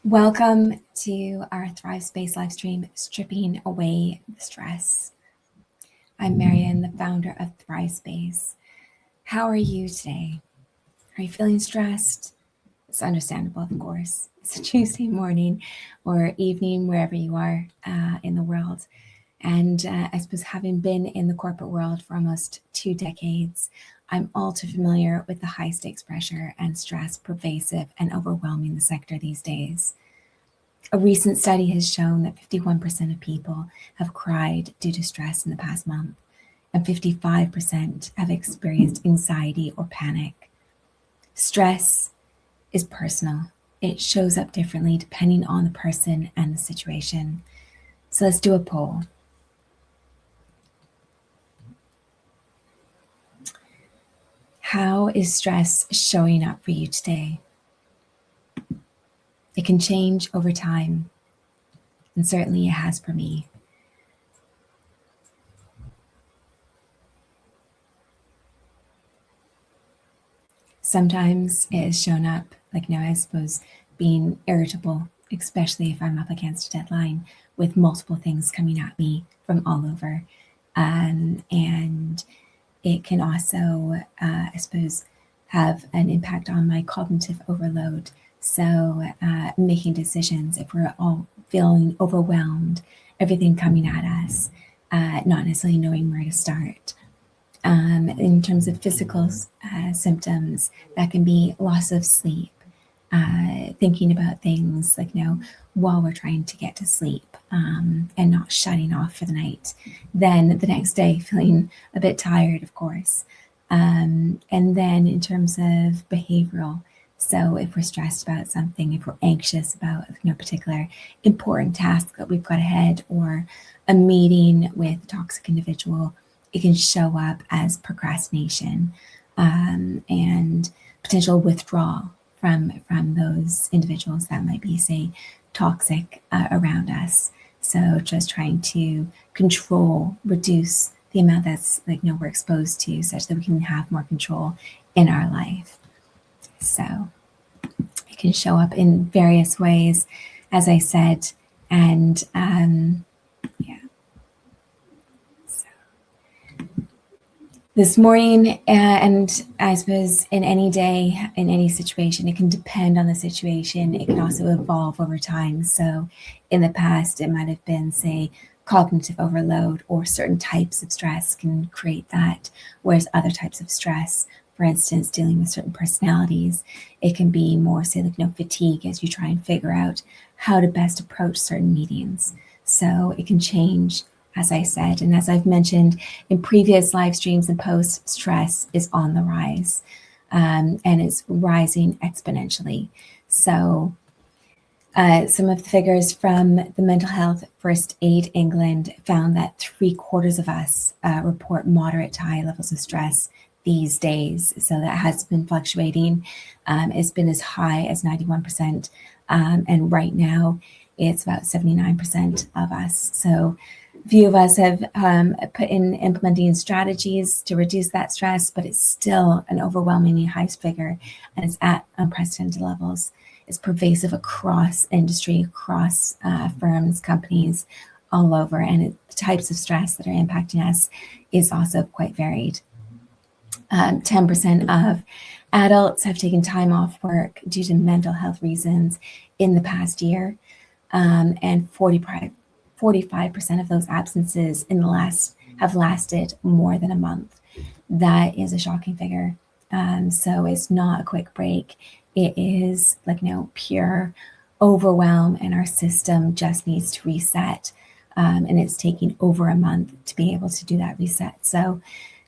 Welcome to our Thrive Space live stream, Stripping Away the Stress. I'm Marian, the founder of Thrive Space. How are you today? Are you feeling stressed? It's understandable, of course. It's a Tuesday morning or evening, wherever you are in the world. And I suppose having been in the corporate world for almost 2 decades, I'm all too familiar with the high stakes pressure and stress pervasive and overwhelming the sector these days. A recent study has shown that 51% of people have cried due to stress in the past month, and 55% have experienced anxiety or panic. Stress is personal. It shows up differently depending on the person and the situation. So let's do a poll. How is stress showing up for you today? It can change over time, and certainly it has for me. Sometimes it has shown up, like now, I suppose, being irritable, especially if I'm up against a deadline with multiple things coming at me from all over. And it can also, I suppose, have an impact on my cognitive overload. So making decisions, if we're all feeling overwhelmed, everything coming at us, not necessarily knowing where to start. In terms of physical symptoms, that can be loss of sleep, thinking about things like while we're trying to get to sleep, and not shutting off for the night. Then the next day feeling a bit tired, of course. And then in terms of behavioral, so if we're stressed about something, if we're anxious about a particular important task that we've got ahead, or a meeting with a toxic individual, it can show up as procrastination and potential withdrawal from those individuals that might be, say, toxic around us. So just trying to control, reduce the amount that's we're exposed to, such that we can have more control in our life. So it can show up in various ways, as I said, and this morning, and I suppose in any day, in any situation, it can depend on the situation. It can also evolve over time. So in the past, it might have been, say, cognitive overload, or certain types of stress can create that, whereas other types of stress, for instance, dealing with certain personalities, it can be more, say, fatigue as you try and figure out how to best approach certain meetings. So it can change, as I said, and as I've mentioned in previous live streams and posts, stress is on the rise, and it's rising exponentially. So some of the figures from the Mental Health First Aid England found that 3/4 of us report moderate to high levels of stress these days. So that has been fluctuating. It's been as high as 91%, and right now it's about 79% of us. So few of us have put in implementing strategies to reduce that stress, but it's still an overwhelmingly high figure, and it's at unprecedented levels. It's pervasive across industry, across firms, companies, all over, and the types of stress that are impacting us is also quite varied. 10% of adults have taken time off work due to mental health reasons in the past year, and 45% of those absences have lasted more than a month. That is a shocking figure. So it's not a quick break. It is pure overwhelm, and our system just needs to reset. And it's taking over a month to be able to do that reset. So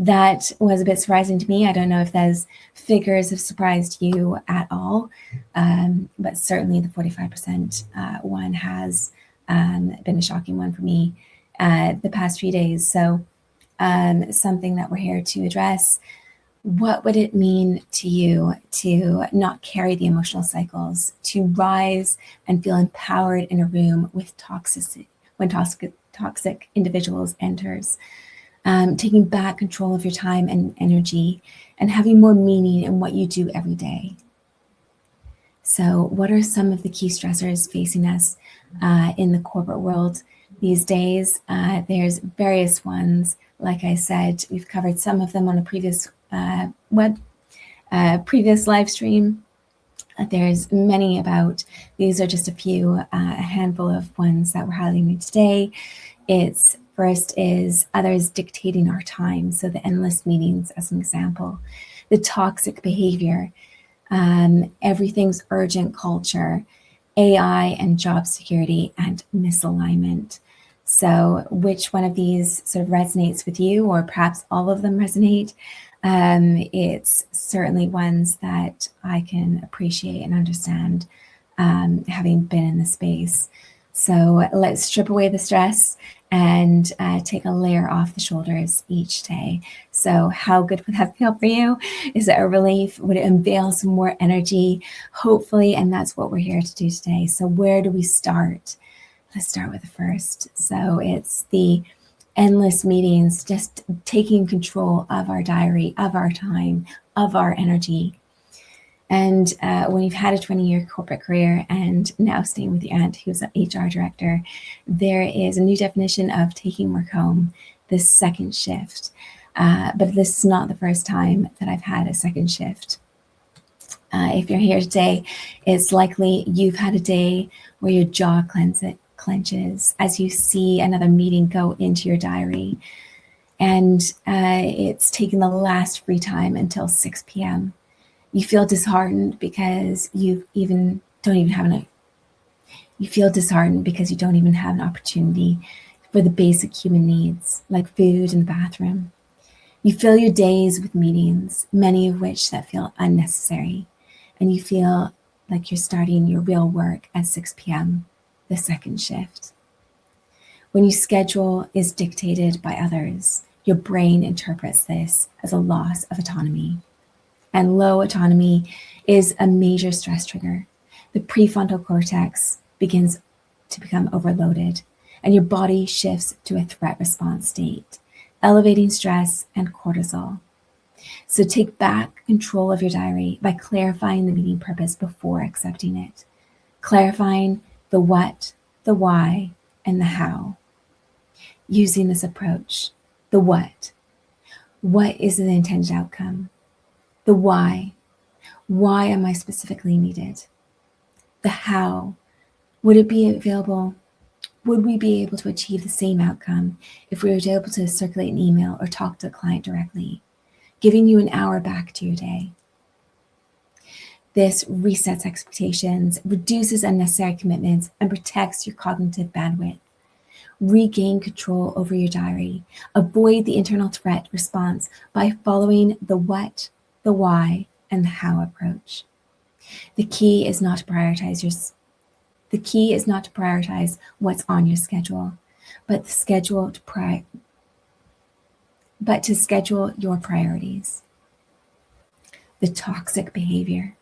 that was a bit surprising to me. I don't know if those figures have surprised you at all, but certainly the 45% one has been a shocking one for me the past few days. So something that we're here to address. What would it mean to you to not carry the emotional cycles, to rise and feel empowered in a room with toxicity when toxic individuals enters? Taking back control of your time and energy, and having more meaning in what you do every day. So, what are some of the key stressors facing us in the corporate world these days? There's various ones. Like I said, we've covered some of them on a previous previous live stream. There's many about. These are just a few, a handful of ones that we're highlighting today. It's first is others dictating our time. So the endless meetings, as an example, the toxic behavior, everything's urgent culture, AI and job security, and misalignment. So which one of these sort of resonates with you, or perhaps all of them resonate? It's certainly ones that I can appreciate and understand, having been in the space. So let's strip away the stress and take a layer off the shoulders each day. So how good would that feel for you? Is it a relief? Would it unveil some more energy? Hopefully, and that's what we're here to do today. So where do we start? Let's start with the first. So it's the endless meetings, just taking control of our diary, of our time, of our energy. And when you've had a 20-year corporate career and now staying with your aunt, who's an HR director, there is a new definition of taking work home, this second shift. But this is not the first time that I've had a second shift. If you're here today, it's likely you've had a day where your jaw clenches as you see another meeting go into your diary. And it's taken the last free time until 6 p.m. You feel disheartened because you don't even have an opportunity for the basic human needs like food and the bathroom. You fill your days with meetings, many of which that feel unnecessary, and you feel like you're starting your real work at 6 p.m., the second shift. When your schedule is dictated by others, your brain interprets this as a loss of autonomy. And low autonomy is a major stress trigger. The prefrontal cortex begins to become overloaded, and your body shifts to a threat response state, elevating stress and cortisol. So take back control of your diary by clarifying the meeting purpose before accepting it, clarifying the what, the why, and the how. Using this approach, the what is the intended outcome? The why am I specifically needed? The how, would it be available? Would we be able to achieve the same outcome if we were able to circulate an email or talk to the client directly, giving you an hour back to your day? This resets expectations, reduces unnecessary commitments, and protects your cognitive bandwidth. Regain control over your diary. Avoid the internal threat response by following the what, the why, and the how approach. The key is not to prioritize what's on your schedule, but to schedule your priorities. The toxic behavior.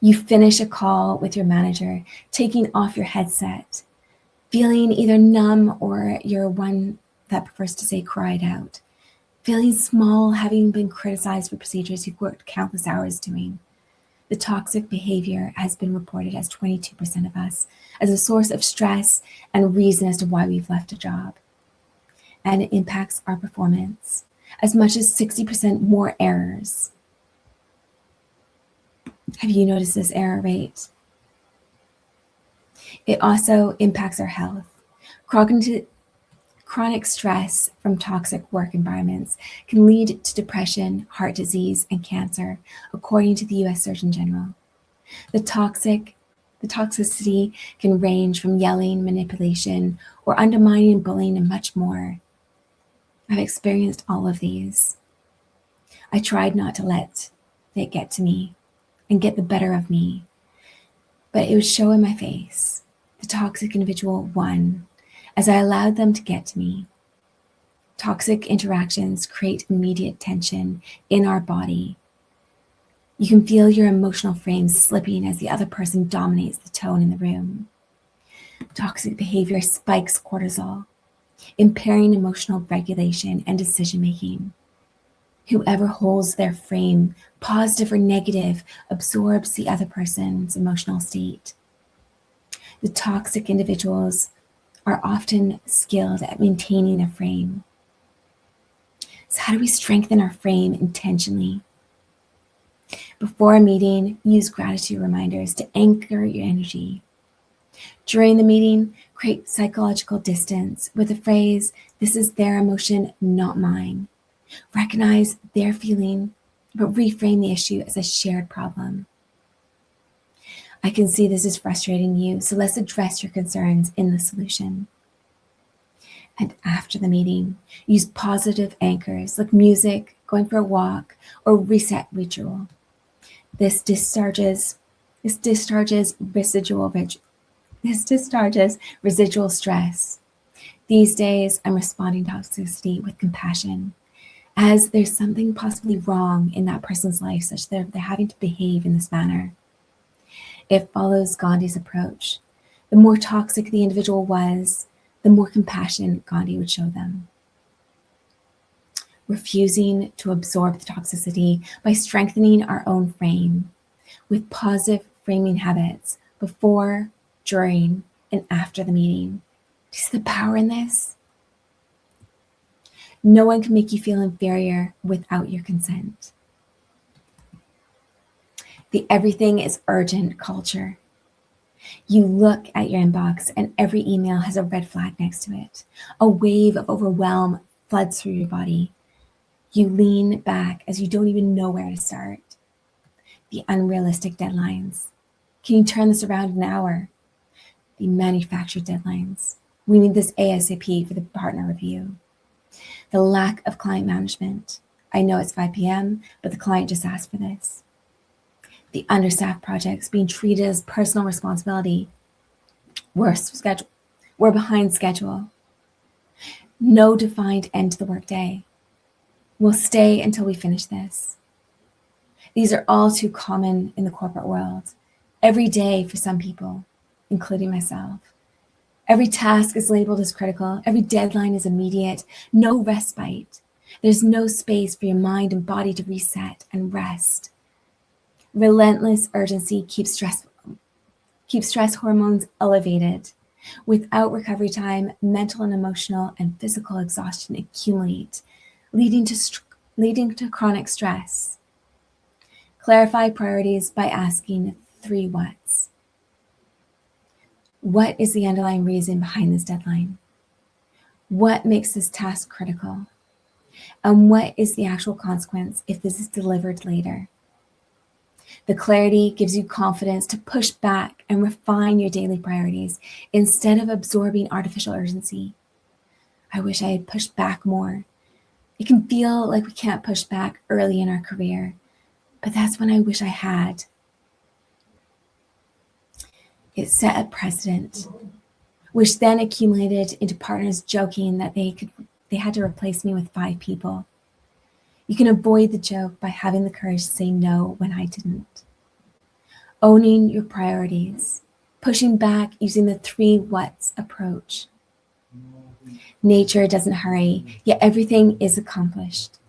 You finish a call with your manager, taking off your headset, feeling either numb or you're one that prefers to say cried out. Feeling small, having been criticized for procedures you've worked countless hours doing. The toxic behavior has been reported as 22% of us as a source of stress and reason as to why we've left a job. And it impacts our performance. As much as 60% more errors. Have you noticed this error rate? It also impacts our health. Chronic stress from toxic work environments can lead to depression, heart disease, and cancer, according to the U.S. Surgeon General. The toxicity can range from yelling, manipulation, or undermining, bullying, and much more. I've experienced all of these. I tried not to let it get to me and get the better of me, but it would show in my face. The toxic individual won as I allowed them to get to me. Toxic interactions create immediate tension in our body. You can feel your emotional frame slipping as the other person dominates the tone in the room. Toxic behavior spikes cortisol, impairing emotional regulation and decision-making. Whoever holds their frame, positive or negative, absorbs the other person's emotional state. The toxic individuals are often skilled at maintaining a frame. So how do we strengthen our frame intentionally? Before a meeting, use gratitude reminders to anchor your energy. During the meeting, create psychological distance with the phrase, "This is their emotion, not mine." Recognize their feeling, but reframe the issue as a shared problem. I can see this is frustrating you, so let's address your concerns in the solution. And after the meeting, use positive anchors like music, going for a walk, or reset ritual. This discharges residual stress. These days, I'm responding to toxicity with compassion, as there's something possibly wrong in that person's life such that they're having to behave in this manner. It follows Gandhi's approach. The more toxic the individual was, the more compassion Gandhi would show them. Refusing to absorb the toxicity by strengthening our own frame with positive framing habits before, during, and after the meeting. Do you see the power in this? No one can make you feel inferior without your consent. The everything is urgent culture. You look at your inbox and every email has a red flag next to it. A wave of overwhelm floods through your body. You lean back as you don't even know where to start. The unrealistic deadlines. Can you turn this around in an hour? The manufactured deadlines. We need this ASAP for the partner review. The lack of client management. I know it's 5 p.m., but the client just asked for this. The understaffed projects being treated as personal responsibility. We're behind schedule. No defined end to the workday. We'll stay until we finish this. These are all too common in the corporate world. Every day for some people, including myself. Every task is labeled as critical. Every deadline is immediate. No respite. There's no space for your mind and body to reset and rest. Relentless urgency keeps stress hormones elevated. Without recovery time, mental and emotional and physical exhaustion accumulate, leading to chronic stress. Clarify priorities by asking 3 whats. What is the underlying reason behind this deadline? What makes this task critical? And what is the actual consequence if this is delivered later? The clarity gives you confidence to push back and refine your daily priorities instead of absorbing artificial urgency. I wish I had pushed back more. It can feel like we can't push back early in our career, but that's when I wish I had. It set a precedent, which then accumulated into partners joking that they had to replace me with 5 people. You can avoid the joke by having the courage to say no when I didn't. Owning your priorities, pushing back using the 3 whats approach. Nature doesn't hurry, yet everything is accomplished.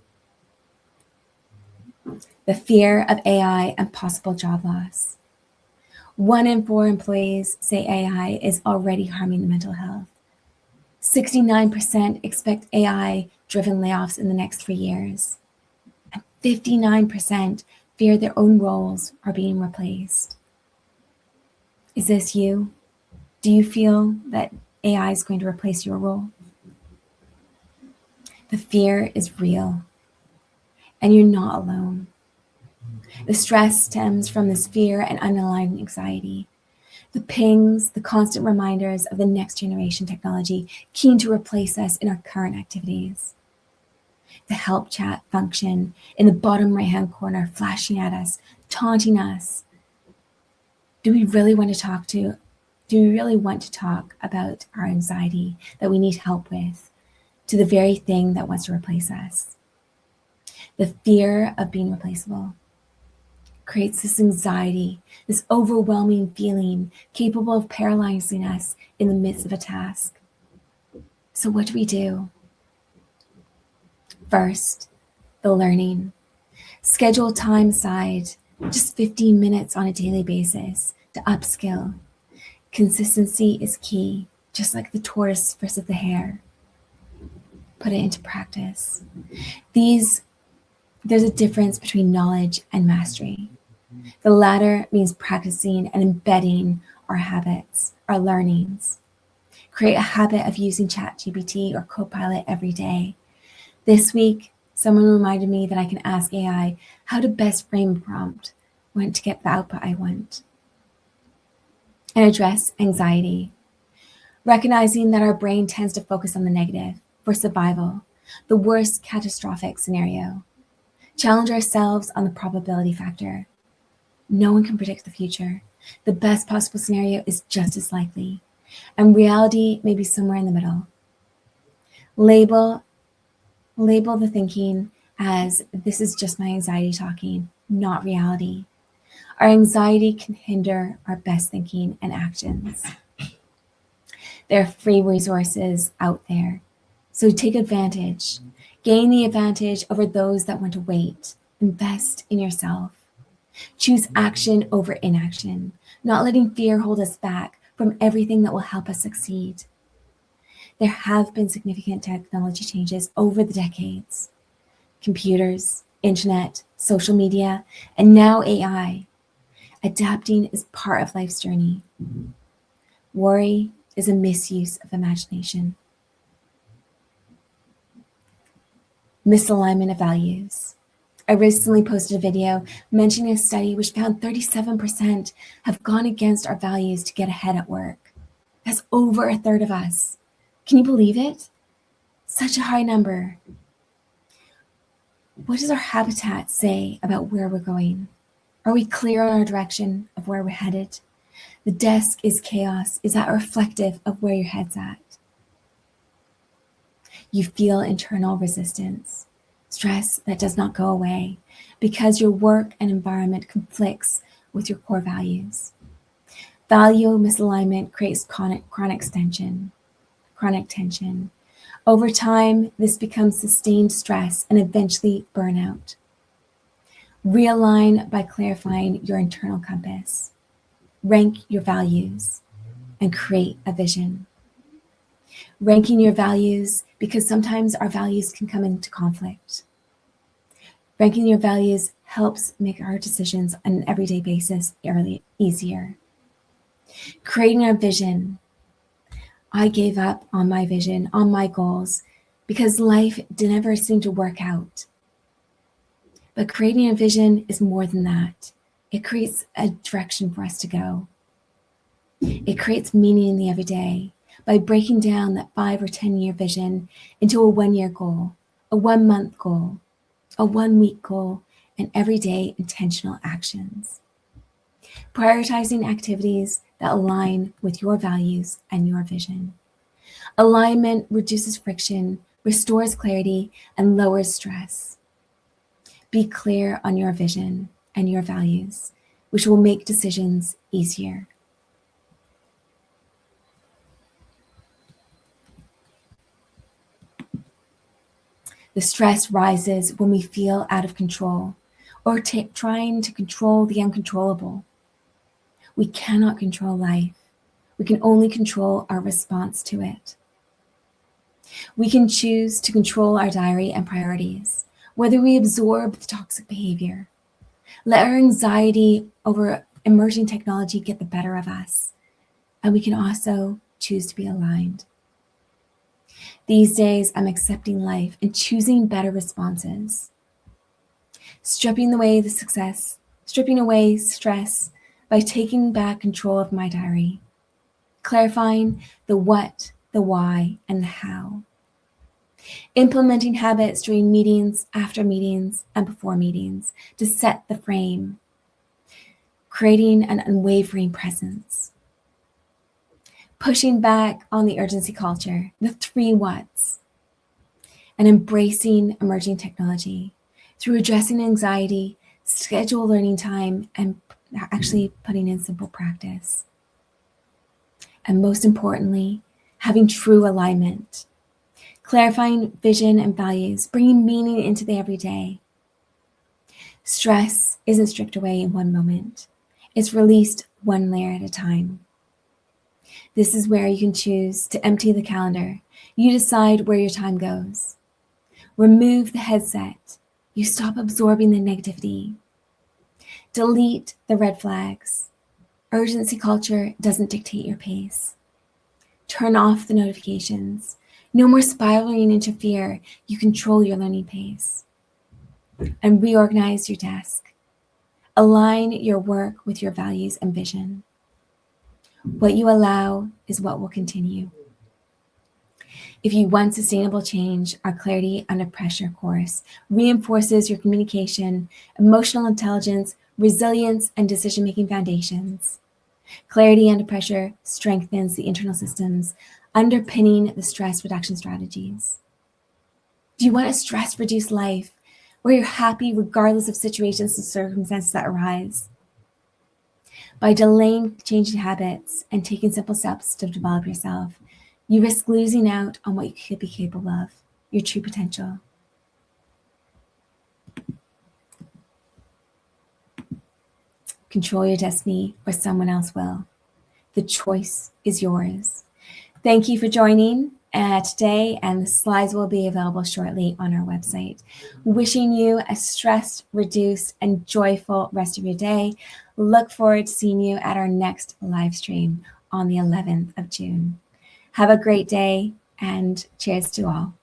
The fear of AI and possible job loss. 1 in 4 employees say AI is already harming the mental health. 69% expect AI-driven layoffs in the next 3 years. And 59% fear their own roles are being replaced. Is this you? Do you feel that AI is going to replace your role? The fear is real, and you're not alone. The stress stems from this fear and underlying anxiety. The pings, the constant reminders of the next generation technology keen to replace us in our current activities. The help chat function in the bottom right-hand corner flashing at us, taunting us. Do we really want to talk about our anxiety that we need help with to the very thing that wants to replace us? The fear of being replaceable creates this anxiety, this overwhelming feeling capable of paralyzing us in the midst of a task. So what do? First, the learning. Schedule time aside, just 15 minutes on a daily basis to upskill. Consistency is key, just like the tortoise versus the hare. Put it into practice. There's a difference between knowledge and mastery. The latter means practicing and embedding our habits, our learnings. Create a habit of using ChatGPT or Copilot every day. This week, someone reminded me that I can ask AI how to best frame a prompt when to get the output I want. And address anxiety. Recognizing that our brain tends to focus on the negative for survival, the worst catastrophic scenario. Challenge ourselves on the probability factor. No one can predict the future. The best possible scenario is just as likely, and reality may be somewhere in the middle. Label the thinking as this is just my anxiety talking, not reality. Our anxiety can hinder our best thinking and actions. There are free resources out there, so take advantage. Gain the advantage over those that want to wait. Invest in yourself. Choose action over inaction, not letting fear hold us back from everything that will help us succeed. There have been significant technology changes over the decades. Computers, internet, social media, and now AI. Adapting is part of life's journey. Worry is a misuse of imagination. Misalignment of values. I recently posted a video mentioning a study which found 37% have gone against our values to get ahead at work. That's over a third of us. Can you believe it? Such a high number. What does our habitat say about where we're going? Are we clear on our direction of where we're headed? The desk is chaos. Is that reflective of where your head's at? You feel internal resistance, stress that does not go away because your work and environment conflicts with your core values. Value misalignment creates chronic tension. Over time, this becomes sustained stress and eventually burnout. Realign by clarifying your internal compass. Rank your values and create a vision. Ranking your values, because sometimes our values can come into conflict. Ranking your values helps make our decisions on an everyday basis easier. Creating a vision. I gave up on my vision, on my goals, because life never seemed to work out. But creating a vision is more than that. It creates a direction for us to go. It creates meaning in the everyday by breaking down that 5 or 10-year vision into a 1-year goal, a 1-month goal, a 1-week goal, and everyday intentional actions. Prioritizing activities that align with your values and your vision. Alignment reduces friction, restores clarity, and lowers stress. Be clear on your vision and your values, which will make decisions easier. The stress rises when we feel out of control or trying to control the uncontrollable. We cannot control life. We can only control our response to it. We can choose to control our diary and priorities, whether we absorb the toxic behavior. Let our anxiety over emerging technology get the better of us, and we can also choose to be aligned. These days, I'm accepting life and choosing better responses. Stripping away stress by taking back control of my diary. Clarifying the what, the why, and the how. Implementing habits during meetings, after meetings, and before meetings to set the frame. Creating an unwavering presence. Pushing back on the urgency culture, the 3 whats, and embracing emerging technology through addressing anxiety, schedule learning time, and actually putting in simple practice. And most importantly, having true alignment. clarifying vision and values, bringing meaning into the everyday. Stress isn't stripped away in one moment. It's released one layer at a time. This is where you can choose to empty the calendar. You decide where your time goes. Remove the headset. You stop absorbing the negativity. Delete the red flags. Urgency culture doesn't dictate your pace. Turn off the notifications. No more spiraling into fear. You control your learning pace. And reorganize your desk. Align your work with your values and vision. What you allow is what will continue. If you want sustainable change, our Clarity Under Pressure course reinforces your communication, emotional intelligence, resilience, and decision-making foundations. Clarity Under Pressure strengthens the internal systems, underpinning the stress reduction strategies. Do you want a stress-reduced life where you're happy regardless of situations and circumstances that arise? By delaying changing habits and taking simple steps to develop yourself, you risk losing out on what you could be capable of, your true potential. Control your destiny, or someone else will. The choice is yours. Thank you for joining today, and the slides will be available shortly on our website. Wishing you a stress-reduced and joyful rest of your day. Look forward to seeing you at our next live stream on the 11th of June. Have a great day, and cheers to all.